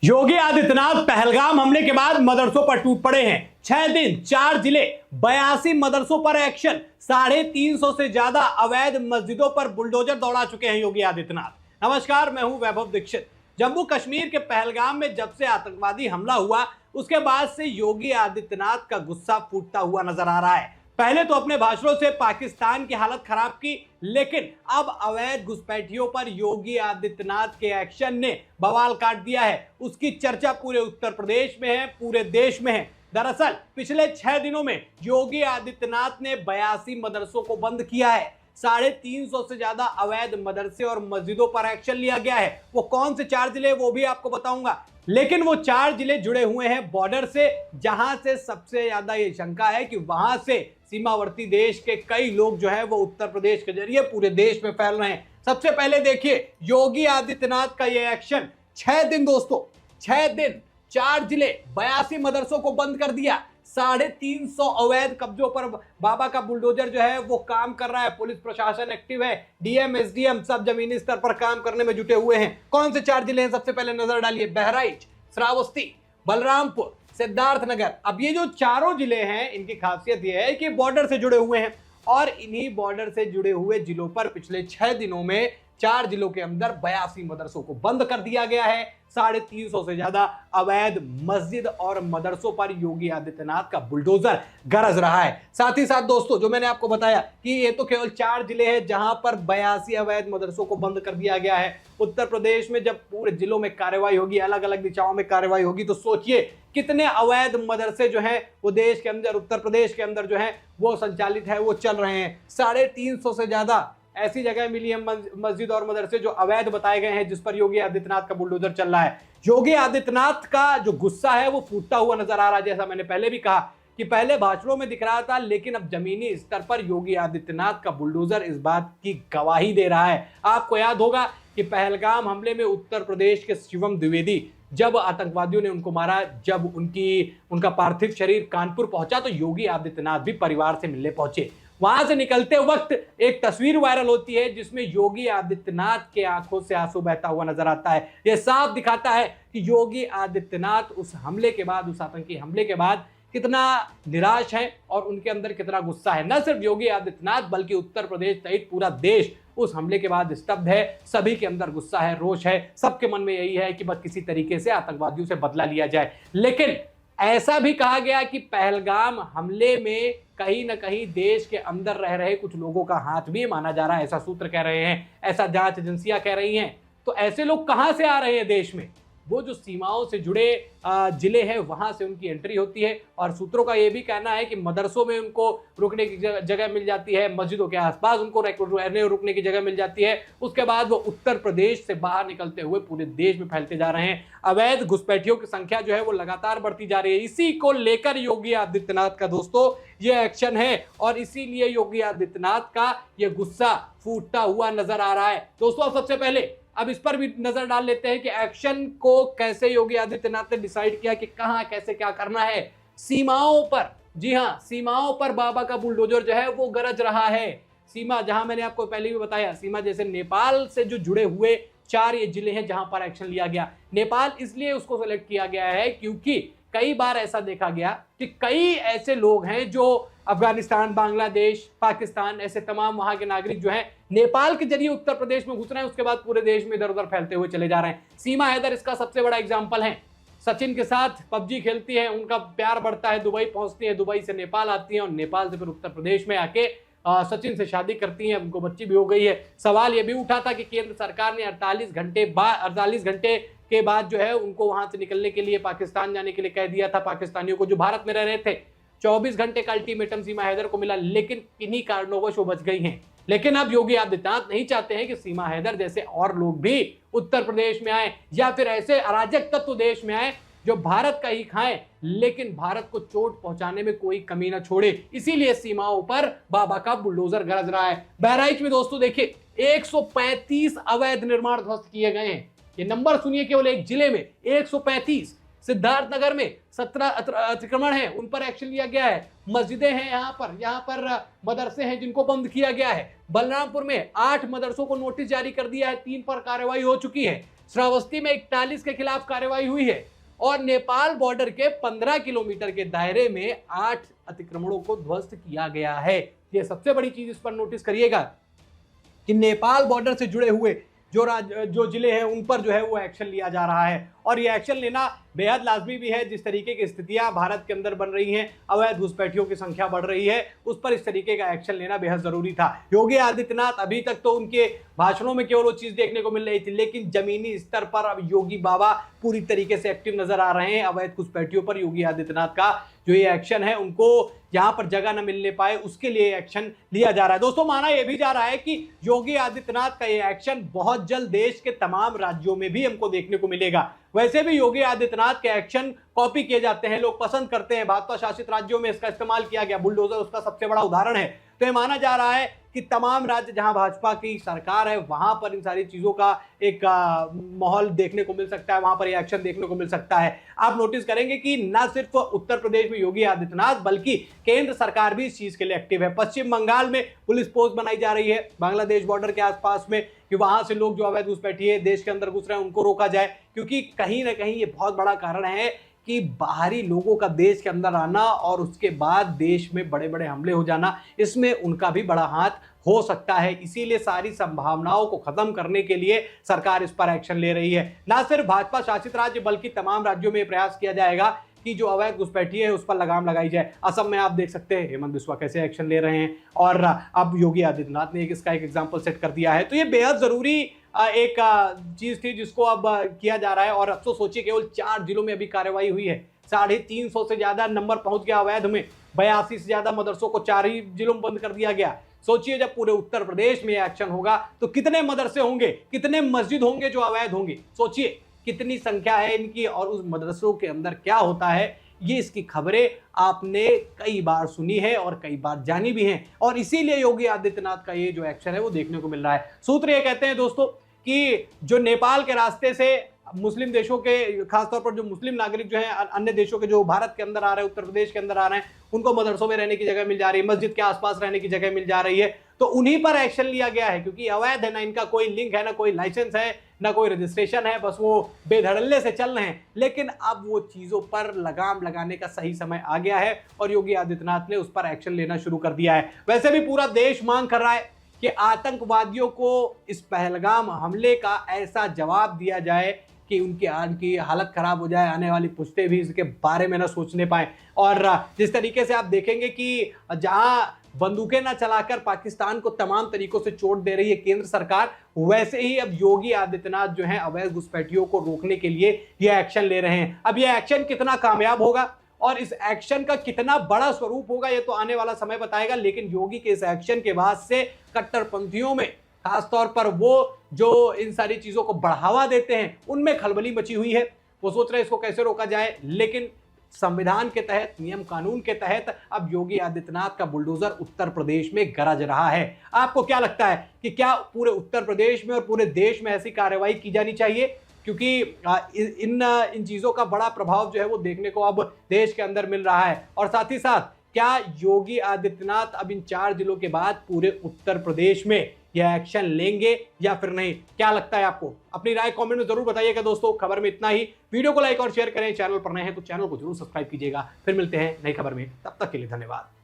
योगी आदित्यनाथ पहलगाम हमले के बाद मदरसों पर टूट पड़े हैं। 6 दिन 4 जिले 82 मदरसों पर एक्शन। 350 से ज्यादा अवैध मस्जिदों पर बुलडोजर दौड़ा चुके हैं योगी आदित्यनाथ। नमस्कार, मैं हूं वैभव दीक्षित। जम्मू कश्मीर के पहलगाम में जब से आतंकवादी हमला हुआ उसके बाद से योगी आदित्यनाथ का गुस्सा फूटता हुआ नजर आ रहा है। पहले तो अपने भाषणों से पाकिस्तान की हालत खराब की, लेकिन अब अवैध घुसपैठियों पर योगी आदित्यनाथ के एक्शन ने बवाल काट दिया है। उसकी चर्चा पूरे उत्तर प्रदेश में है, पूरे देश में है। दरअसल पिछले 6 दिनों में योगी आदित्यनाथ ने 82 मदरसों को बंद किया है। 350 से ज्यादा अवैध मदरसे और मस्जिदों पर एक्शन लिया गया है। वो कौन से 4 जिले वो भी आपको बताऊंगा, लेकिन वो 4 जिले जुड़े हुए हैं बॉर्डर से, जहां से सबसे ज्यादा ये शंका है कि वहां से सीमावर्ती देश के कई लोग जो है वो उत्तर प्रदेश के जरिए पूरे देश में फैल रहे हैं। सबसे पहले देखिए योगी आदित्यनाथ का ये एक्शन। 6 दिन दोस्तों, 6 दिन 4 जिले 82 मदरसों को बंद कर दिया। 350 अवैध कब्जों पर बाबा का बुलडोजर जो है वो काम कर रहा है। पुलिस प्रशासन एक्टिव है, डीएम एसडीएम सब जमीनी स्तर पर काम करने में जुटे हुए हैं। कौन से 4 जिले हैं सबसे पहले नजर डालिए। बहराइच, श्रावस्ती, बलरामपुर, सिद्धार्थनगर। अब ये जो चारों जिले हैं इनकी खासियत ये है कि बॉर्डर से जुड़े हुए हैं, और इन्हीं बॉर्डर से जुड़े हुए जिलों पर पिछले 6 दिनों में 4 जिलों के अंदर 82 मदरसों को बंद कर दिया गया है। 350 से ज्यादा अवैध मस्जिद और मदरसों पर योगी आदित्यनाथ का बुलडोजर गरज रहा है। साथ ही साथ दोस्तों, जो मैंने आपको बताया कि ये तो केवल 4 जिले हैं जहां पर 82 अवैध मदरसों को बंद कर दिया गया है। उत्तर प्रदेश में जब पूरे जिलों में कार्रवाई होगी, अलग अलग दिशाओं में कार्रवाई होगी, तो सोचिए कितने अवैध मदरसे जो हैं वो देश के अंदर, उत्तर प्रदेश के अंदर जो है वो संचालित है, वो चल रहे हैं। 350 से ज्यादा ऐसी जगह मिली है मस्जिद और मदरसे जो अवैध बताए गए हैं, जिस पर योगी आदित्यनाथ का बुलडोजर चल रहा है। योगी आदित्यनाथ का जो गुस्सा है वो फूटता हुआ नजर आ रहा है। जैसा मैंने पहले भी कहा कि पहले भाषणों में दिख रहा था, लेकिन अब जमीनी स्तर पर योगी आदित्यनाथ का बुलडोजर इस बात की गवाही दे रहा है। आपको याद होगा कि पहलगाम हमले में उत्तर प्रदेश के शिवम द्विवेदी, जब आतंकवादियों ने उनको मारा, जब उनका पार्थिव शरीर कानपुर पहुंचा, तो योगी आदित्यनाथ भी परिवार से मिलने पहुंचे। वहां से निकलते वक्त एक तस्वीर वायरल होती है जिसमें योगी आदित्यनाथ के आंखों से आंसू बहता हुआ नजर आता है। यह साफ दिखाता है कि योगी आदित्यनाथ उस हमले के बाद, उस आतंकी हमले के बाद कितना निराश है और उनके अंदर कितना गुस्सा है। न सिर्फ योगी आदित्यनाथ बल्कि उत्तर प्रदेश सहित पूरा देश उस हमले के बाद स्तब्ध है। सभी के अंदर गुस्सा है, रोष है। सबके मन में यही है कि बस किसी तरीके से आतंकवादियों से बदला लिया जाए। लेकिन ऐसा भी कहा गया कि पहलगाम हमले में कहीं ना कहीं देश के अंदर रह रहे कुछ लोगों का हाथ भी माना जा रहा है। ऐसा सूत्र कह रहे हैं, ऐसा जांच एजेंसियां कह रही हैं। तो ऐसे लोग कहां से आ रहे हैं देश में? वो जो सीमाओं से जुड़े जिले हैं वहां से उनकी एंट्री होती है, और सूत्रों का यह भी कहना है कि मदरसों में उनको रुकने की जगह मिल जाती है, मस्जिदों के आसपास उनको रुकने की जगह मिल जाती है। उसके बाद वो उत्तर प्रदेश से बाहर निकलते हुए पूरे देश में फैलते जा रहे हैं। अवैध घुसपैठियों की संख्या जो है वो लगातार बढ़ती जा रही है। इसी को लेकर योगी आदित्यनाथ का दोस्तों ये एक्शन है, और इसीलिए योगी आदित्यनाथ का ये गुस्सा फूटता हुआ नजर आ रहा है। दोस्तों सबसे पहले अब इस पर भी नजर डाल लेते हैं कि एक्शन को कैसे योगी आदित्यनाथ ने डिसाइड किया कि कहां कैसे क्या करना है। सीमाओं पर, जी हां, सीमाओं पर बाबा का बुलडोजर जो है वो गरज रहा है। सीमा, जहां मैंने आपको पहले भी बताया, सीमा जैसे नेपाल से जो जुड़े हुए 4 ये जिले हैं जहां पर एक्शन लिया गया। नेपाल इसलिए उसको सेलेक्ट किया गया है क्योंकि कई बार ऐसा देखा गया कि कई ऐसे लोग हैं जो अफगानिस्तान, बांग्लादेश, पाकिस्तान, ऐसे तमाम वहां के नागरिक जो हैं नेपाल के जरिए उत्तर प्रदेश में घुस रहे हैं, उसके बाद पूरे देश में इधर उधर फैलते हुए चले जा रहे हैं। सीमा हैदर इसका सबसे बड़ा एग्जाम्पल है। सचिन के साथ पबजी खेलती है, उनका प्यार बढ़ता है, दुबई पहुंचती है, दुबई से नेपाल आती है, और नेपाल से फिर उत्तर प्रदेश में आके सचिन से शादी करती हैं, उनको बच्ची भी हो गई है। सवाल ये भी उठा था कि केंद्र सरकार ने 48 घंटे के बाद जो है उनको वहां से निकलने के लिए, पाकिस्तान जाने के लिए कह दिया था पाकिस्तानियों को जो भारत में रह रहे थे। 24 घंटे का अल्टीमेटम सीमा हैदर को मिला, लेकिन किन्हीं कारणोंवश वो बच गई हैं। लेकिन अब योगी आदित्यनाथ नहीं चाहते हैं कि सीमा हैदर जैसे और लोग भी उत्तर प्रदेश में आए, या फिर ऐसे अराजक तत्व देश में आए जो भारत का ही खाएं लेकिन भारत को चोट पहुंचाने में कोई कमी न छोड़े। इसीलिए सीमाओं पर बाबा का बुलडोजर गरज रहा है। बहराइच में दोस्तों देखिए 135 अवैध निर्माण ध्वस्त किए गए हैं। ये नंबर सुनिए, केवल एक जिले में 135। सिद्धार्थनगर में 17 अतिक्रमण है, उन पर एक्शन लिया गया है। मस्जिदें हैं यहाँ पर मदरसे हैं जिनको बंद किया गया है। बलरामपुर में 8 मदरसों को नोटिस जारी कर दिया है, 3 पर कार्रवाई हो चुकी है। श्रावस्ती में 41 के खिलाफ कार्रवाई हुई है और नेपाल बॉर्डर के 15 किलोमीटर के दायरे में 8 अतिक्रमणों को ध्वस्त किया गया है। ये सबसे बड़ी चीज इस पर नोटिस करिएगा कि नेपाल बॉर्डर से जुड़े हुए जो जिले हैं उन पर जो है वो एक्शन लिया जा रहा है और ये एक्शन लेना बेहद लाजमी भी है। जिस तरीके की स्थितियां भारत के अंदर बन रही हैं, अवैध घुसपैठियों की संख्या बढ़ रही है, उस पर इस तरीके का एक्शन लेना बेहद जरूरी था। योगी आदित्यनाथ अभी तक तो उनके भाषणों में केवल वो चीज देखने को मिल रही थी, लेकिन जमीनी स्तर पर अब योगी बाबा पूरी तरीके से एक्टिव नजर आ रहे हैं। अवैध घुसपैठियों पर योगी आदित्यनाथ का जो ये एक्शन है, उनको जहां पर जगह न मिलने पाए उसके लिए एक्शन लिया जा रहा है। दोस्तों, माना यह भी जा रहा है कि योगी आदित्यनाथ का ये एक्शन बहुत जल्द देश के तमाम राज्यों में भी हमको देखने को मिलेगा। वैसे भी योगी आदित्यनाथ के एक्शन कॉपी किए जाते हैं, लोग पसंद करते हैं। भाजपा शासित राज्यों में इसका इस्तेमाल किया गया, बुलडोजर उसका सबसे बड़ा उदाहरण है। तो यह माना जा रहा है कि तमाम राज्य जहां भाजपा की सरकार है वहां पर इन सारी चीजों का एक माहौल देखने को मिल सकता है, वहां पर यह एक्शन देखने को मिल सकता है। आप नोटिस करेंगे कि न सिर्फ उत्तर प्रदेश में योगी आदित्यनाथ बल्कि केंद्र सरकार भी इस चीज के लिए एक्टिव है। पश्चिम बंगाल में पुलिस पोस्ट बनाई जा रही है बांग्लादेश बॉर्डर के आसपास में कि वहां से लोग जो अवैध घुसपैठिए देश के अंदर घुस रहे हैं उनको रोका जाए, क्योंकि कहीं ना कहीं ये बहुत बड़ा कारण है कि बाहरी लोगों का देश के अंदर आना और उसके बाद देश में बड़े बड़े हमले हो जाना, इसमें उनका भी बड़ा हाथ हो सकता है। इसीलिए सारी संभावनाओं को खत्म करने के लिए सरकार इस पर एक्शन ले रही है। ना सिर्फ भाजपा शासित राज्य बल्कि तमाम राज्यों में प्रयास किया जाएगा कि जो अवैध घुसपैठिए है उस पर लगाम लगाई जाए। असम में आप देख सकते हैं हेमंत बिस्वा कैसे एक्शन ले रहे हैं और अब योगी आदित्यनाथ ने इसका एक एग्जाम्पल सेट कर दिया है। तो ये बेहद जरूरी एक चीज थी जिसको अब किया जा रहा है। और अब तो सोचिए केवल 4 जिलों में अभी कार्रवाई हुई है, 350 से ज्यादा नंबर पहुंच गया अवैध में, 82 से ज्यादा मदरसों को 4 ही जिलों में बंद कर दिया गया। सोचिए जब पूरे उत्तर प्रदेश में एक्शन होगा तो कितने मदरसे होंगे, कितने मस्जिद होंगे जो अवैध होंगे। सोचिए कितनी संख्या है इनकी और उस मदरसों के अंदर क्या होता है। ये इसकी खबरें आपने कई बार सुनी है और कई बार जानी भी हैं और इसीलिए योगी आदित्यनाथ का ये जो एक्शन है वो देखने को मिल रहा है। सूत्र ये कहते हैं दोस्तों कि जो नेपाल के रास्ते से मुस्लिम देशों के, खासतौर पर जो मुस्लिम नागरिक जो हैं अन्य देशों के जो भारत के अंदर आ रहे हैं, उत्तर प्रदेश के अंदर आ रहे हैं, उनको मदरसों में रहने की जगह मिल जा रही है, मस्जिद के आसपास रहने की जगह मिल जा रही है। तो उन्हीं पर एक्शन लिया गया है क्योंकि अवैध है, ना इनका कोई लिंक है, ना कोई लाइसेंस है, ना कोई रजिस्ट्रेशन है, बस वो बेधड़ल्ले से चल रहे हैं। लेकिन अब वो चीजों पर लगाम लगाने का सही समय आ गया है और योगी आदित्यनाथ ने उस पर एक्शन लेना शुरू कर दिया है। वैसे भी पूरा देश मांग कर रहा है कि आतंकवादियों को इस पहलगाम हमले का ऐसा जवाब दिया जाए कि उनकी हालत खराब हो जाए, आने वाली पुश्तें भी इसके बारे में ना सोचने पाए। और जिस तरीके से आप देखेंगे कि जहां बंदूकें ना चलाकर पाकिस्तान को तमाम तरीकों से चोट दे रही है केंद्र सरकार, वैसे ही अब योगी आदित्यनाथ जो है अवैध घुसपैठियों को रोकने के लिए यह एक्शन ले रहे हैं। अब यह एक्शन कितना कामयाब होगा और इस एक्शन का कितना बड़ा स्वरूप होगा ये तो आने वाला समय बताएगा। लेकिन योगी के इस एक्शन के बाद से कट्टरपंथियों में, खासतौर पर वो जो इन सारी चीजों को बढ़ावा देते हैं, उनमें खलबली मची हुई है। वो सोच रहे हैं इसको कैसे रोका जाए, लेकिन संविधान के तहत, नियम कानून के तहत अब योगी आदित्यनाथ का बुलडोजर उत्तर प्रदेश में गरज रहा है। आपको क्या लगता है कि क्या पूरे उत्तर प्रदेश में और पूरे देश में ऐसी कार्रवाई की जानी चाहिए? क्योंकि इन चीजों का बड़ा प्रभाव जो है वो देखने को अब देश के अंदर मिल रहा है। और साथ ही साथ क्या योगी आदित्यनाथ अब इन 4 जिलों के बाद पूरे उत्तर प्रदेश में यह एक्शन लेंगे या फिर नहीं? क्या लगता है आपको? अपनी राय कमेंट में जरूर बताइएगा दोस्तों। खबर में इतना ही। वीडियो को लाइक और शेयर करें, चैनल पर नए हैं तो चैनल को जरूर सब्सक्राइब कीजिएगा। फिर मिलते हैं नई खबर में, तब तक के लिए धन्यवाद।